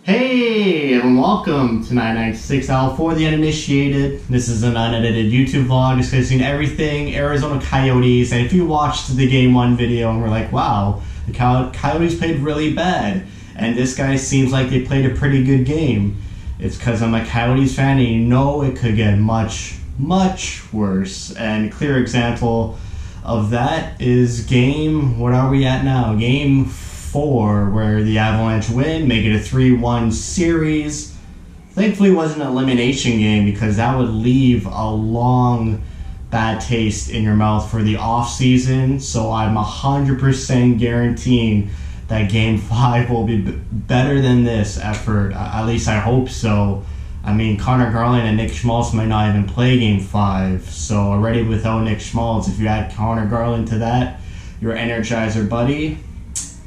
Hey, and welcome to 996 Howl for the Uninitiated. This is an unedited YouTube vlog discussing everything Arizona Coyotes. And if you watched the Game 1 video and were like, wow, the Coyotes played really bad, and this guy seems like they played a pretty good game, it's because I'm a Coyotes fan, and you know it could get much, much worse. And a clear example of that is what are we at now? Game 4, where the Avalanche win, make it a 3-1 series. Thankfully it wasn't an elimination game, because that would leave a long bad taste in your mouth for the off season. So I'm 100% guaranteeing that Game 5 will be better than this effort. At least I hope so. I mean, Connor Garland and Nick Schmaltz might not even play Game 5. So already without Nick Schmaltz, if you add Connor Garland to that, your Energizer buddy,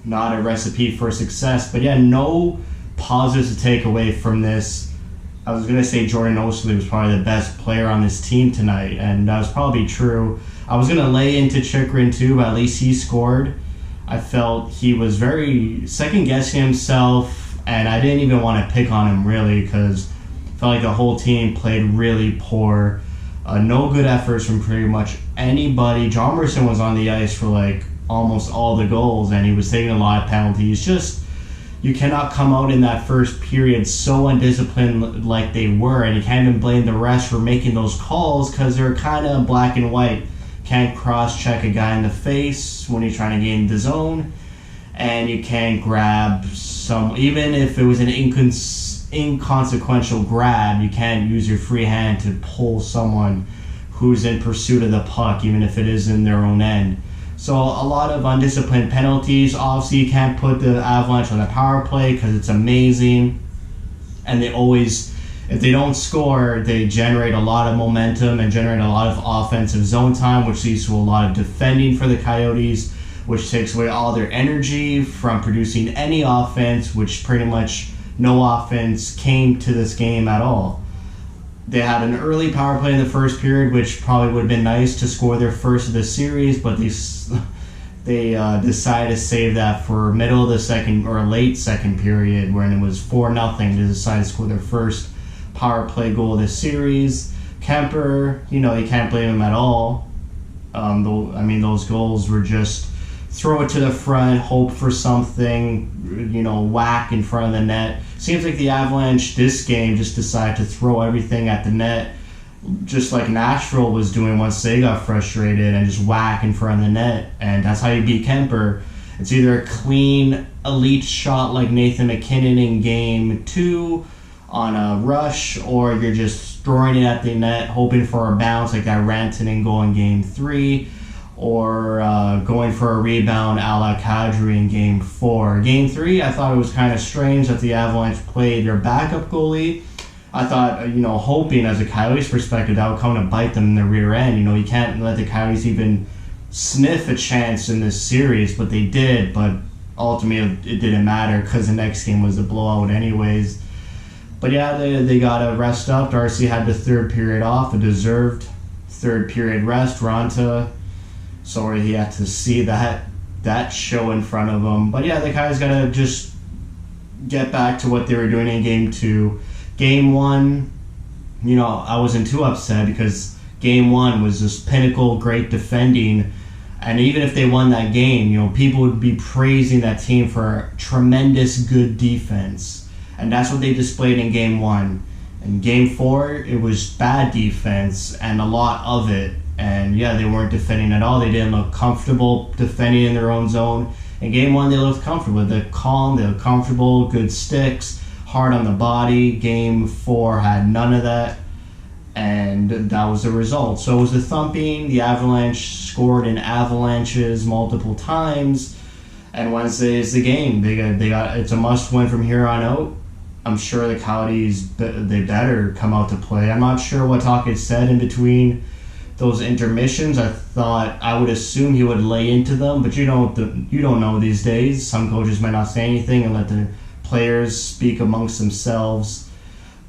not a recipe for success. But yeah, no positives to take away from this. I was going to say Jordan Osley was probably the best player on this team tonight, and that was probably true. I was going to lay into Chychrun too, but at least he scored. I felt he was very second-guessing himself, and I didn't even want to pick on him really, because I felt like the whole team played really poor. No good efforts from pretty much anybody. John Merson was on the ice for like almost all the goals, and he was taking a lot of penalties. Just, you cannot come out in that first period so undisciplined like they were, and you can't even blame the rest for making those calls, because they're kind of black and white. Can't cross-check a guy in the face when you're trying to gain the zone, and you can't grab some, even if it was an inconsequential grab, you can't use your free hand to pull someone who's in pursuit of the puck, even if it is in their own end. So a lot of undisciplined penalties. Obviously, you can't put the Avalanche on the power play because it's amazing. And they always, if they don't score, they generate a lot of momentum and generate a lot of offensive zone time, which leads to a lot of defending for the Coyotes, which takes away all their energy from producing any offense, which pretty much no offense came to this game at all. They had an early power play in the first period, which probably would have been nice to score their first of the series, but they decided to save that for middle of the second or late second period, when it was 4-0. They decided to score their first power play goal of the series. Kemper, you can't blame him at all. Those goals were just throw it to the front, hope for something, whack in front of the net. Seems like the Avalanche this game just decided to throw everything at the net, just like Nashville was doing once they got frustrated, and just whack in front of the net. And that's how you beat Kemper. It's either a clean, elite shot like Nathan MacKinnon in Game 2 on a rush, or you're just throwing it at the net, hoping for a bounce like that Rantanen goal in Game 3. Or going for a rebound a la Kadri in Game 4. Game 3, I thought it was kind of strange that the Avalanche played their backup goalie. I thought, hoping as a Coyotes perspective, that would come to bite them in the rear end. You can't let the Coyotes even sniff a chance in this series, but they did. But ultimately, it didn't matter, because the next game was a blowout anyways. But yeah, they got to rest up. Darcy had the third period off, a deserved third period rest. Ranta, sorry, he had to see that show in front of him. But yeah, the guys got to just get back to what they were doing in Game 2. Game 1, I wasn't too upset, because Game 1 was just pinnacle, great defending. And even if they won that game, people would be praising that team for tremendous good defense. And that's what they displayed in Game 1. In Game 4, it was bad defense, and a lot of it. And yeah, they weren't defending at all. They didn't look comfortable defending in their own zone. In Game 1, they looked comfortable. They're calm, they looked comfortable, good sticks, hard on the body. Game 4 had none of that, and that was the result. So it was the thumping. The Avalanche scored in avalanches multiple times, and Wednesday is the game. They got it's a must-win from here on out. I'm sure the Coyotes, they better come out to play. I'm not sure what Tocchet said in between those intermissions. I would assume he would lay into them, but you don't know these days. Some coaches might not say anything and let the players speak amongst themselves.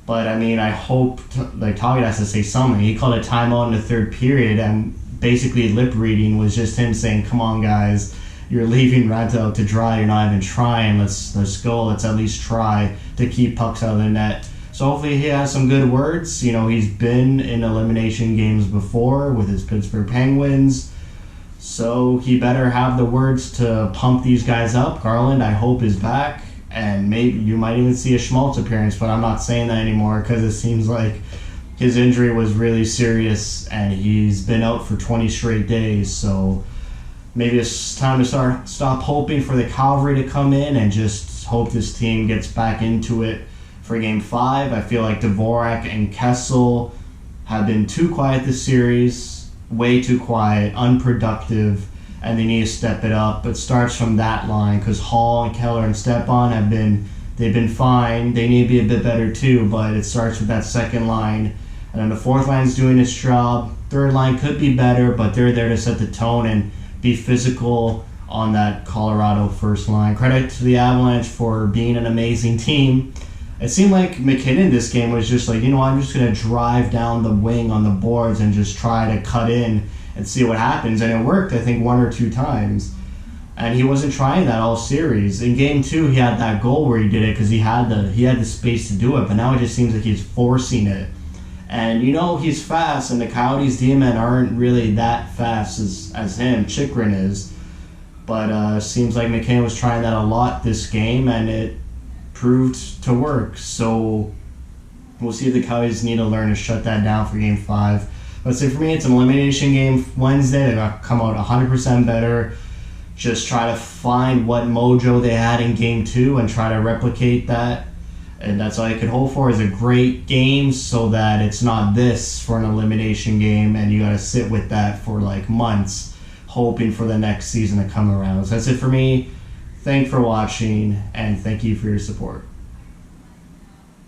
But I hope Tocchet has to say something. He called a timeout in the third period, and basically lip reading was just him saying, "Come on, guys, you're leaving Ranta out to dry. You're not even trying. Let's go. Let's at least try to keep pucks out of the net. So hopefully he has some good words. You know, he's been in elimination games before with his Pittsburgh Penguins. So he better have the words to pump these guys up. Garland, I hope, is back. And maybe you might even see a Schmaltz appearance, but I'm not saying that anymore because it seems like his injury was really serious and he's been out for 20 straight days. So maybe it's time to stop hoping for the cavalry to come in and just hope this team gets back into it for Game 5. I feel like Dvorak and Kessel have been too quiet this series, way too quiet, unproductive, and they need to step it up. It starts from that line because Howl and Keller and Stepan they've been fine. They need to be a bit better too, but it starts with that second line. And then the fourth line's doing its job. Third line could be better, but they're there to set the tone and be physical on that Colorado first line. Credit to the Avalanche for being an amazing team. It seemed like McKinnon this game was just like, I'm just going to drive down the wing on the boards and just try to cut in and see what happens. And it worked, I think, 1 or 2 times. And he wasn't trying that all series. In Game 2, he had that goal where he did it because he had the space to do it. But now it just seems like he's forcing it. And he's fast, and the Coyotes D-men aren't really that fast as him. Chikrin is. But seems like McKinnon was trying that a lot this game, and it proved to work. So we'll see if the Coyotes need to learn to shut that down for Game 5. But say for me, it's an elimination game Wednesday. They're going to come out 100% better. Just try to find what mojo they had in Game 2 and try to replicate that. And that's all you can hope for is a great game so that it's not this for an elimination game and you got to sit with that for like months hoping for the next season to come around. So that's it for me. Thanks for watching and thank you for your support.